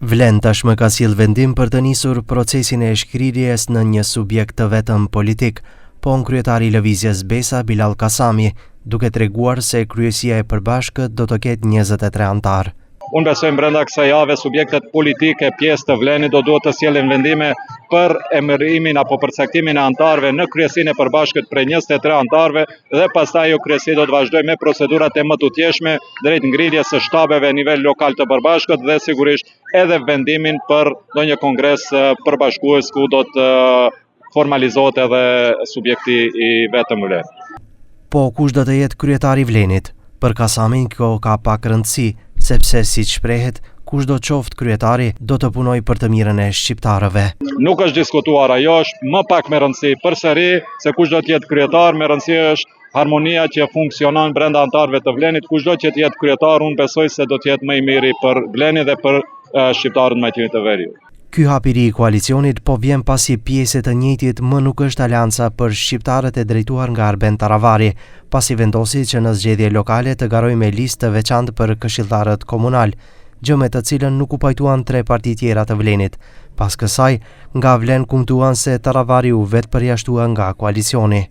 Vlen tashmë ka sjell vendim për të nisur procesin e shkrirjes në një subjekt të vetëm politik, kryetari i lëvizjes Besa Bilal Kasami, duke treguar se kryesia e përbashkët do të ketë 23 antar. Unë besoj brenda kësaj jave subjektet politike pjesë të Vlenit do duhet të sjellin vendime për emërimin apo përcaktimin e antarëve në kryesinë e përbashkët prej 23 antarëve dhe pastaj ajo kryesi do të vazhdojë me procedurat e mëtutjeshme drejt ngritjes së shtabeve në nivel lokal të përbashkët dhe sigurisht edhe vendimin për ndonjë kongres përbashkues ku do të formalizohet edhe subjekti i vetëm Vlen. Po kush do të jetë kryetari i Vlenit? Për Kasamin kjo ka pak rëndësi, sepse siç shprehet, kushdo qoftë kryetari do të punoj për të mirën e shqiptarëve. Nuk është diskutuar ajo, është më pak me rëndësi përsëri se kush do të jetë kryetar, me rëndësi është harmonia që funksionon brenda antarëve të Vlenit. Kushdo që të jetë kryetar, unë besoj se do të jetë më i miri për Vlenin dhe për shqiptarët më të veriut. Ky hapëri i koalicionit po vjen pasi pjesë të njëjtit më nuk është alianca për shqiptarët e drejtuar nga Arben Taravari, pasi vendosi që në zgjedhje lokale të garojë me listë të veçantë për këshilltarët komunal, gjë me të cilën nuk u pajtuan 3 parti tjera të Vlenit. Pas kësaj, nga Vlen kumtuan se Taravari u vetë përjashtua nga koalicioni.